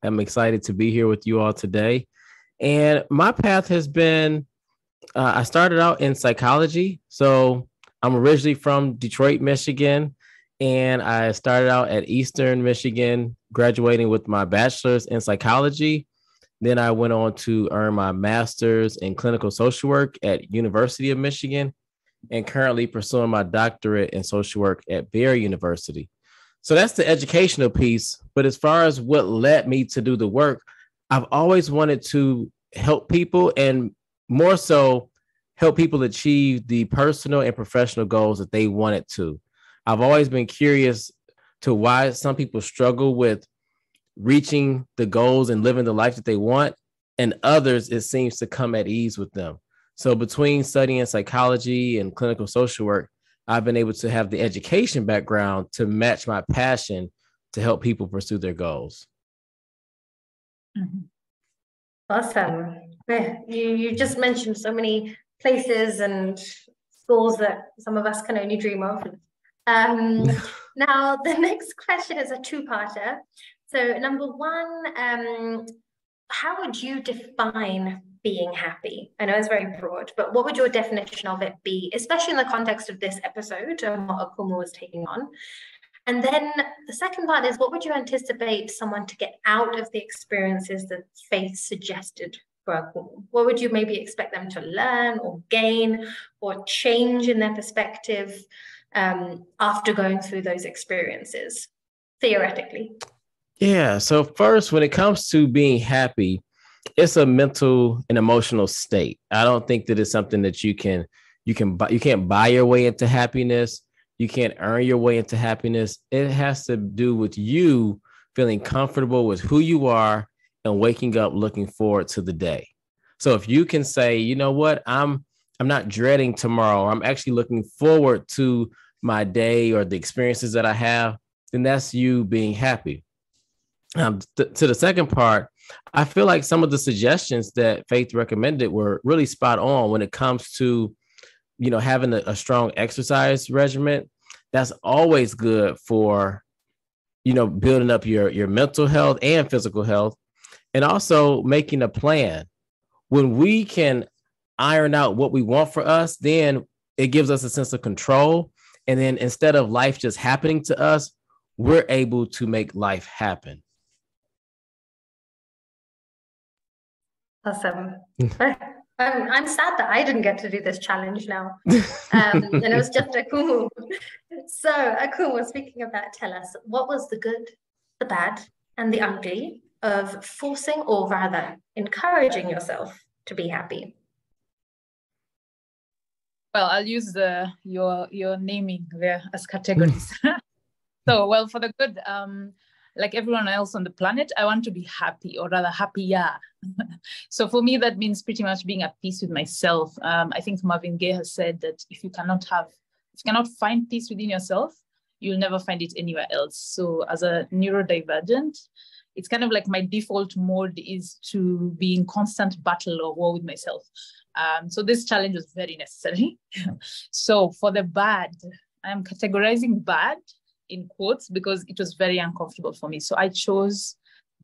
I'm excited to be here with you all today. And my path has been I started out in psychology. So I'm originally from Detroit, Michigan, and I started out at Eastern Michigan, graduating with my bachelor's in psychology. Then I went on to earn my master's in clinical social work at University of Michigan and currently pursuing my doctorate in social work at Barry University. So that's the educational piece. But as far as what led me to do the work, I've always wanted to help people and more so help people achieve the personal and professional goals that they wanted to. I've always been curious to why some people struggle with reaching the goals and living the life that they want, and others, it seems to come at ease with them. So between studying psychology and clinical social work, I've been able to have the education background to match my passion to help people pursue their goals. Mm-hmm. Awesome. You just mentioned so many places and schools that some of us can only dream of. Now, the next question is a two-parter. So number one, how would you define being happy? I know it's very broad, but what would your definition of it be, especially in the context of this episode and what Akumu was taking on? And then the second part is, what would you anticipate someone to get out of the experiences that Faith suggested for Akumu? What would you maybe expect them to learn or gain or change in their perspective after going through those experiences, theoretically? Yeah. So first, when it comes to being happy, it's a mental and emotional state. I don't think that it's something that you can't buy your way into happiness. You can't earn your way into happiness. It has to do with you feeling comfortable with who you are and waking up looking forward to the day. So if you can say, you know what, I'm not dreading tomorrow. I'm actually looking forward to my day or the experiences that I have, then that's you being happy. To the second part, I feel like some of the suggestions that Faith recommended were really spot on when it comes to, having a strong exercise regimen. That's always good for, building up your mental health and physical health, and also making a plan. When we can iron out what we want for us, then it gives us a sense of control. And then instead of life just happening to us, we're able to make life happen. Awesome. I'm sad that I didn't get to do this challenge now. And it was just Akumu. So Akumu, speaking of that, tell us, what was the good, the bad, and the ugly of forcing, or rather encouraging yourself to be happy? Well, I'll use your naming there as categories. So, well, for the good, like everyone else on the planet, I want to be happy, or rather happier. So for me, that means pretty much being at peace with myself. I think Marvin Gaye has said that if you cannot find peace within yourself, you'll never find it anywhere else. So as a neurodivergent, it's kind of like my default mode is to be in constant battle or war with myself. So this challenge was very necessary. So for the bad, I'm categorizing bad in quotes because it was very uncomfortable for me. So I chose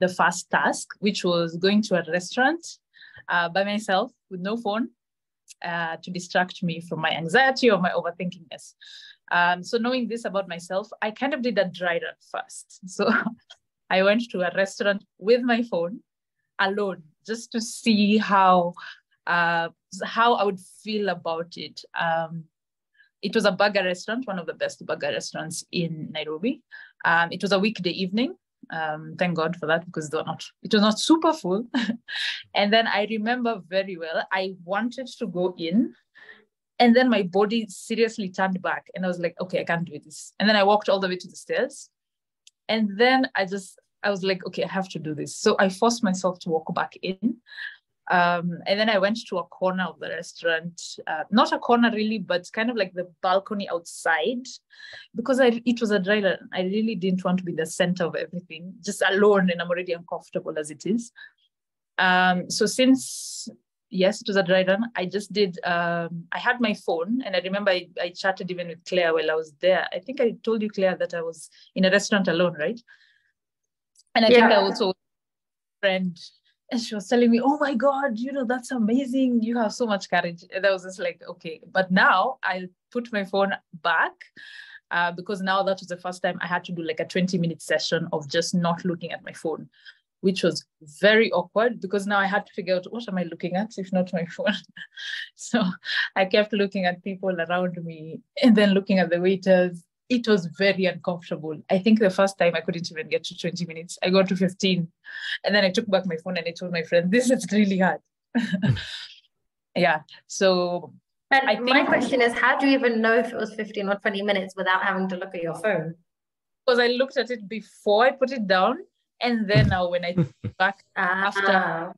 the first task, which was going to a restaurant by myself with no phone to distract me from my anxiety or my overthinkingness. So knowing this about myself, I kind of did a dry run first. So I went to a restaurant with my phone alone just to see how I would feel about it. It was a burger restaurant, one of the best burger restaurants in Nairobi. It was a weekday evening. Thank God for that, because it was not super full. And then I remember very well, I wanted to go in, and then my body seriously turned back, and I was like, okay, I can't do this. And then I walked all the way to the stairs, and then I was like, okay, I have to do this. So I forced myself to walk back in. And then I went to a corner of the restaurant, not a corner really, but kind of like the balcony outside, because it was a dry run. I really didn't want to be the center of everything, just alone, and I'm already uncomfortable as it is. So since, yes, it was a dry run, I just did, I had my phone, and I remember I chatted even with Claire while I was there. I think I told you, Claire, that I was in a restaurant alone, right? And I think I also friend, and she was telling me, oh my God, that's amazing. You have so much courage. And I was just like, okay. But now I put my phone back because now that was the first time I had to do like a 20-minute session of just not looking at my phone, which was very awkward because now I had to figure out, what am I looking at if not my phone? So I kept looking at people around me and then looking at the waiters. It was very uncomfortable. I think the first time I couldn't even get to 20 minutes. I got to 15. And then I took back my phone and I told my friend, this is really hard. Yeah. So and my question is, how do you even know if it was 15 or 20 minutes without having to look at your phone? Because I looked at it before I put it down. And then now when I took it back after,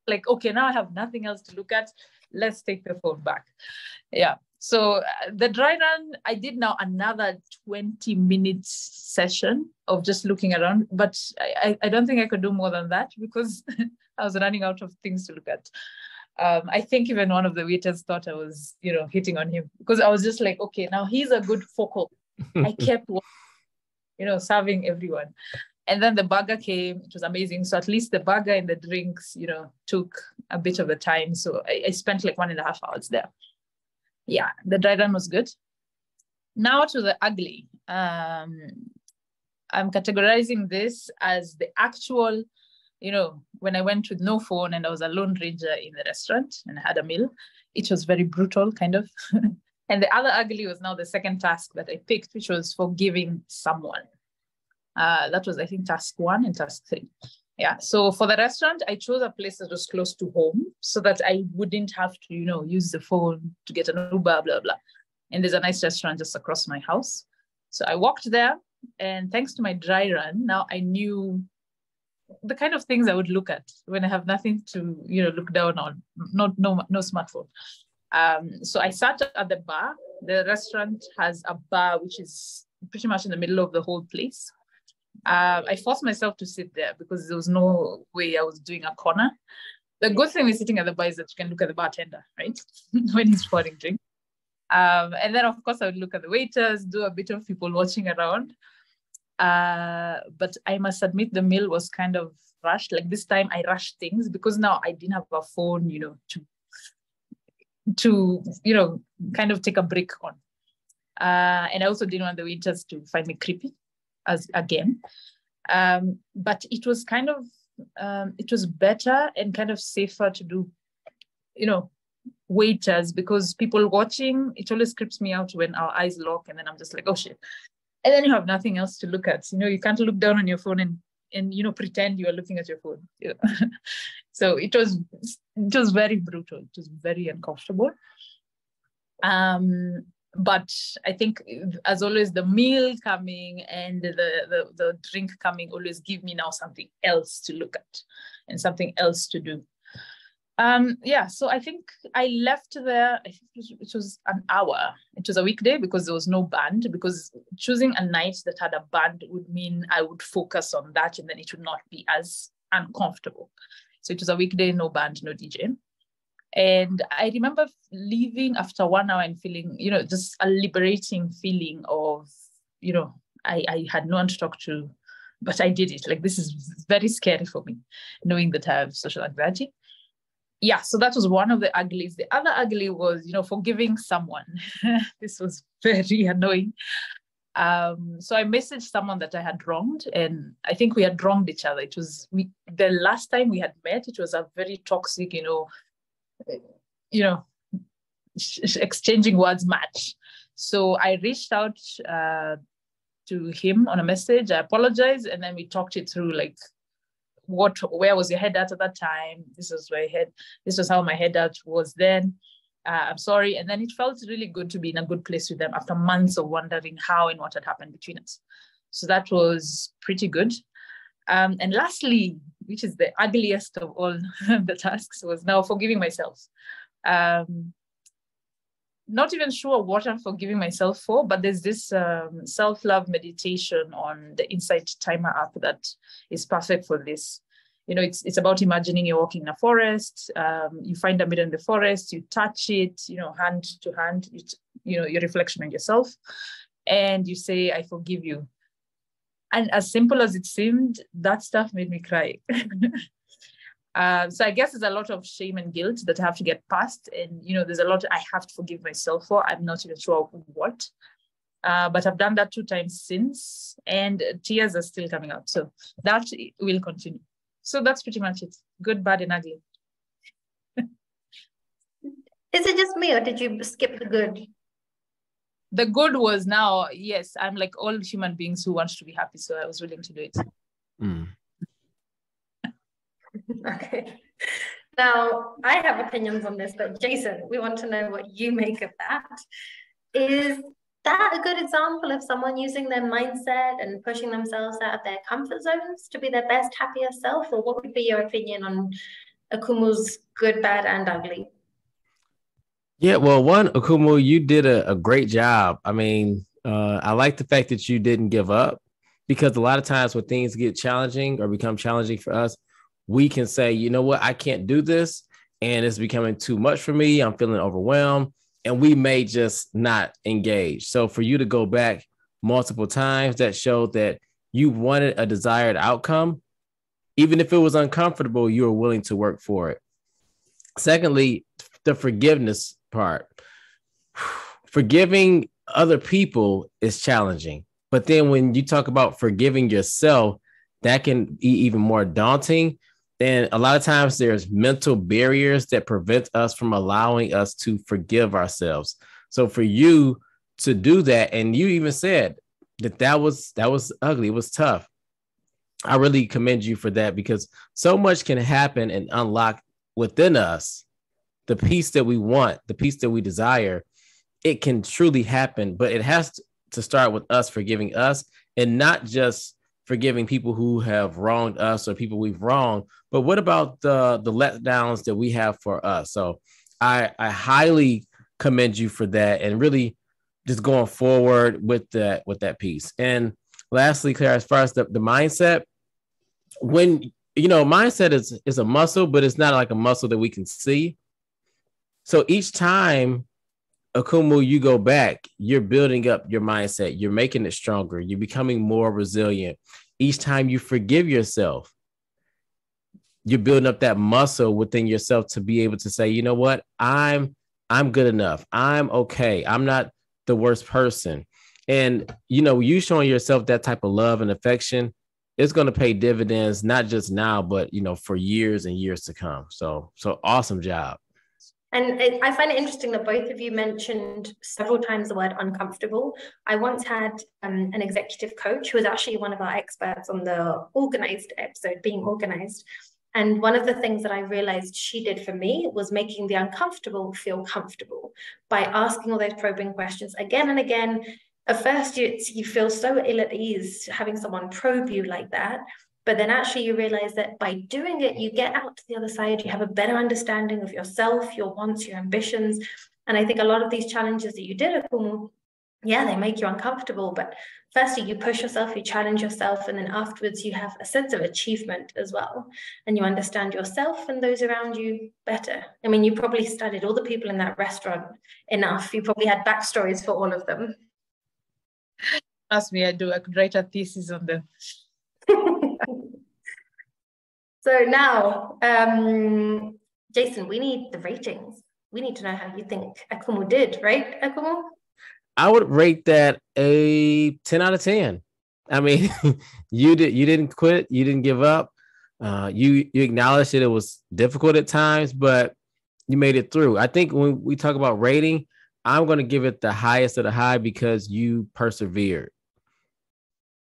like, okay, now I have nothing else to look at. Let's take the phone back. Yeah. So the dry run, I did now another 20-minute session of just looking around, but I don't think I could do more than that because I was running out of things to look at. I think even one of the waiters thought I was, hitting on him because I was just like, okay, now he's a good focal. I kept, serving everyone. And then the burger came, it was amazing. So at least the burger and the drinks, took a bit of the time. So I spent like 1.5 hours there. Yeah, the dry run was good. Now to the ugly. I'm categorizing this as the actual, when I went with no phone and I was a lone ranger in the restaurant and I had a meal, it was very brutal, kind of. And the other ugly was now the second task that I picked, which was forgiving someone. That was, I think, task 1 and task 3. Yeah. So for the restaurant, I chose a place that was close to home so that I wouldn't have to, use the phone to get an Uber, blah, blah. And there's a nice restaurant just across my house. So I walked there, and thanks to my dry run, now I knew the kind of things I would look at when I have nothing to, look down on, no smartphone. So I sat at the bar. The restaurant has a bar, which is pretty much in the middle of the whole place. I forced myself to sit there because there was no way I was doing a corner. The good thing with sitting at the bar is that you can look at the bartender, right? When he's pouring drink. And then, of course, I would look at the waiters, do a bit of people watching around. But I must admit the meal was kind of rushed. Like this time I rushed things because now I didn't have a phone, to kind of take a break on. And I also didn't want the waiters to find me creepy again. But it was kind of, it was better and kind of safer to do, waiters, because people watching, it always creeps me out when our eyes lock and then I'm just like, oh shit. And then you have nothing else to look at. You can't look down on your phone and pretend you are looking at your phone. So it was very brutal. It was very uncomfortable. But I think, as always, the meal coming and the drink coming always give me now something else to look at and something else to do. So I think I left there, I think it was an hour. It was a weekday because there was no band, because choosing a night that had a band would mean I would focus on that and then it would not be as uncomfortable. So it was a weekday, no band, no DJ. And I remember leaving after 1 hour and feeling, just a liberating feeling of, I had no one to talk to, but I did it. Like, this is very scary for me, knowing that I have social anxiety. Yeah, so that was one of the uglies. The other ugly was, forgiving someone. This was very annoying. So I messaged someone that I had wronged, and I think we had wronged each other. It was the last time we had met, it was a very toxic, exchanging words match. So I reached out to him on a message. I apologized, and then we talked it through, like, where was your head at that time? This was how my head at was then. I'm sorry. And then it felt really good to be in a good place with them after months of wondering how and what had happened between us. So that was pretty good. And lastly, which is the ugliest of all the tasks, was now forgiving myself. Not even sure what I'm forgiving myself for, but there's this self-love meditation on the Insight Timer app that is perfect for this. It's about imagining you're walking in a forest. You find a mirror in the forest, you touch it, hand to hand, your reflection on yourself, and you say, I forgive you. And as simple as it seemed, that stuff made me cry. So I guess there's a lot of shame and guilt that I have to get past. And, there's a lot I have to forgive myself for. I'm not even sure what. But I've done that 2 times since, and tears are still coming out. So that will continue. So that's pretty much it. Good, bad, and ugly. Is it just me, or did you skip the good? The good was now, yes, I'm like all human beings who want to be happy. So I was willing to do it. Mm. Okay. Now, I have opinions on this, but Jason, we want to know what you make of that. Is that a good example of someone using their mindset and pushing themselves out of their comfort zones to be their best, happier self? Or what would be your opinion on Akumu's good, bad, and ugly? Yeah, well, Akumu, you did a great job. I mean, I like the fact that you didn't give up, because a lot of times when things get challenging or become challenging for us, we can say, you know what, I can't do this, and it's becoming too much for me. I'm feeling overwhelmed, and we may just not engage. So for you to go back multiple times, that showed that you wanted a desired outcome. Even if it was uncomfortable, you were willing to work for it. Secondly, the forgiveness part. Forgiving other people is challenging. But then when you talk about forgiving yourself, that can be even more daunting. And a lot of times there's mental barriers that prevent us from allowing us to forgive ourselves. So for you to do that, and you even said that was ugly, it was tough. I really commend you for that, because so much can happen and unlock within us the peace that we want, the peace that we desire. It can truly happen, but it has to start with us forgiving us, and not just forgiving people who have wronged us or people we've wronged, but what about the letdowns that we have for us? So I highly commend you for that, and really just going forward with that piece. And lastly, Claire, as far as the mindset, when, mindset is a muscle, but it's not like a muscle that we can see. So each time, Akumu, you go back, you're building up your mindset, you're making it stronger, you're becoming more resilient. Each time you forgive yourself, you're building up that muscle within yourself to be able to say, you know what, I'm good enough. I'm okay. I'm not the worst person. And, you showing yourself that type of love and affection, it's going to pay dividends, not just now, but, for years and years to come. So awesome job. And I find it interesting that both of you mentioned several times the word uncomfortable. I once had an executive coach who was actually one of our experts on the organized episode, being organized. And one of the things that I realized she did for me was making the uncomfortable feel comfortable by asking all those probing questions again and again. At first, you feel so ill at ease having someone probe you like that. But then actually you realize that by doing it, you get out to the other side, you have a better understanding of yourself, your wants, your ambitions. And I think a lot of these challenges that you did, Akumu, yeah, they make you uncomfortable. But firstly, you push yourself, you challenge yourself, and then afterwards you have a sense of achievement as well. And you understand yourself and those around you better. I mean, you probably studied all the people in that restaurant enough. You probably had backstories for all of them. Ask me, I do. I could write a thesis on them. So now, Jason, we need the ratings. We need to know how you think Akumu did, right, Akumu? I would rate that a 10 out of 10. I mean, you didn't quit, you didn't give up. You acknowledged that it was difficult at times, but you made it through. I think when we talk about rating, I'm going to give it the highest of the high because you persevered.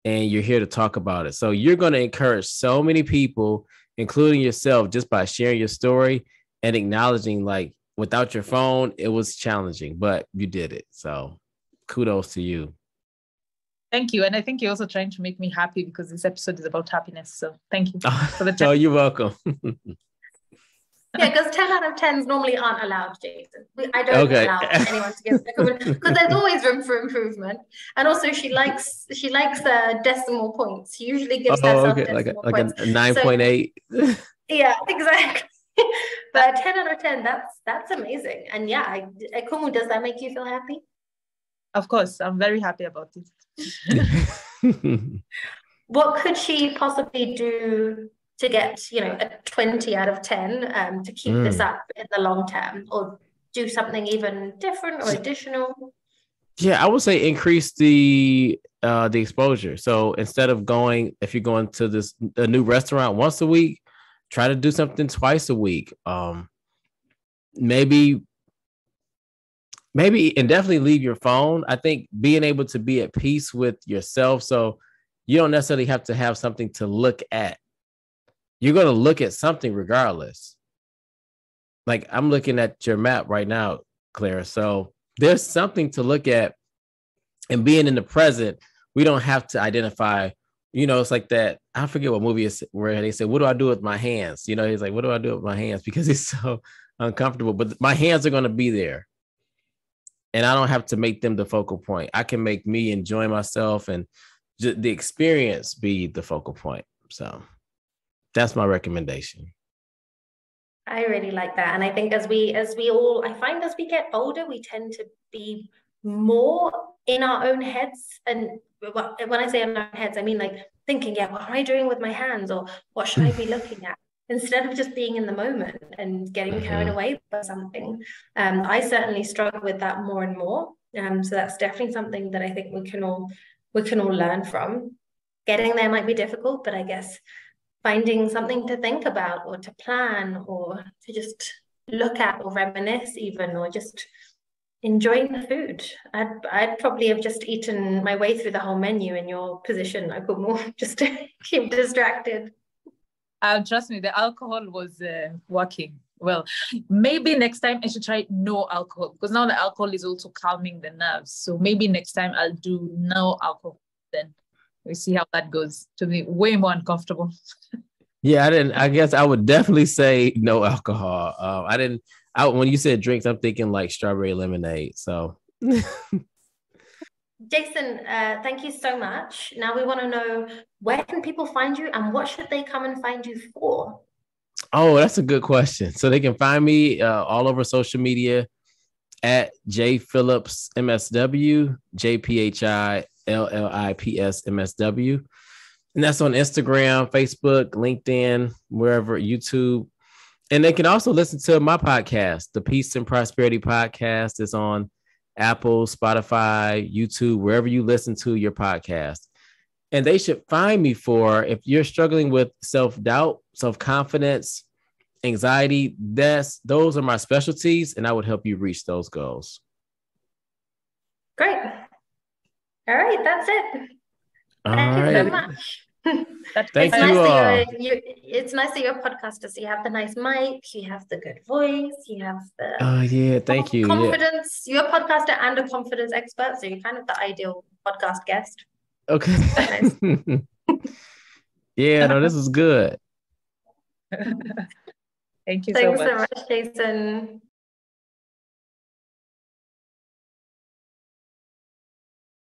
And you're here to talk about it. So you're going to encourage so many people, including yourself, just by sharing your story and acknowledging, like, without your phone, it was challenging, but you did it. So kudos to you. Thank you. And I think you're also trying to make me happy because this episode is about happiness. So thank you for the Oh, you're welcome. Yeah, because 10 out of 10s normally aren't allowed, Jason. I don't allow anyone to give because there's always room for improvement. And also, she likes decimal points. She usually gives herself decimal points. Like a 9.8. So, yeah, exactly. But 10 out of 10, that's amazing. And yeah, Akumu, does that make you feel happy? Of course, I'm very happy about it. What could she possibly do to get, a 20 out of 10 to keep this up in the long term, or do something even different or additional? Yeah, I would say increase the exposure. So instead of if you're going to a new restaurant once a week, try to do something twice a week. Maybe and definitely leave your phone. I think being able to be at peace with yourself, so you don't necessarily have to have something to look at. You're going to look at something regardless. Like I'm looking at your map right now, Clara. So there's something to look at, and being in the present, we don't have to identify, it's like that. I forget what movie is where they say, what do I do with my hands? He's like, what do I do with my hands? Because he's so uncomfortable, but my hands are going to be there. And I don't have to make them the focal point. I can make me enjoy myself and the experience be the focal point. So that's my recommendation. I really like that. And I think I find as we get older, we tend to be more in our own heads. And when I say in our heads, I mean like thinking, what am I doing with my hands? Or what should I be looking at? Instead of just being in the moment and getting carried away by something. I certainly struggle with that more and more. So that's definitely something that I think we can all learn from. Getting there might be difficult, but I guess finding something to think about or to plan or to just look at or reminisce even, or just enjoying the food. I'd probably have just eaten my way through the whole menu in your position, Akumu, just to keep distracted. Trust me, the alcohol was working well. Maybe next time I should try no alcohol, because now the alcohol is also calming the nerves. So maybe next time I'll do no alcohol. Then we see how that goes. To be way more uncomfortable. Yeah, I guess I would definitely say no alcohol. When you said drinks, I'm thinking like strawberry lemonade. So. Jason, thank you so much. Now we want to know, where can people find you and what should they come and find you for? Oh, that's a good question. So they can find me all over social media at J Phillips MSW, JPHILLIPS MSW. And that's on Instagram, Facebook, LinkedIn, wherever, YouTube. And they can also listen to my podcast, the Peace and Prosperity Podcast. Is on Apple, Spotify, YouTube, wherever you listen to your podcast. And they should find me if you're struggling with self-doubt, self-confidence, anxiety, those are my specialties, and I would help you reach those goals. Great. All right, that's it. Thank you so much. Thank you all. It's nice that you're a podcaster. So you have the nice mic, you have the good voice, you have the thank you. Confidence. Yeah. You're a podcaster and a confidence expert, so you're kind of the ideal podcast guest. Okay. Nice. Yeah, no, this is good. Thank you Thanks so much, Jason.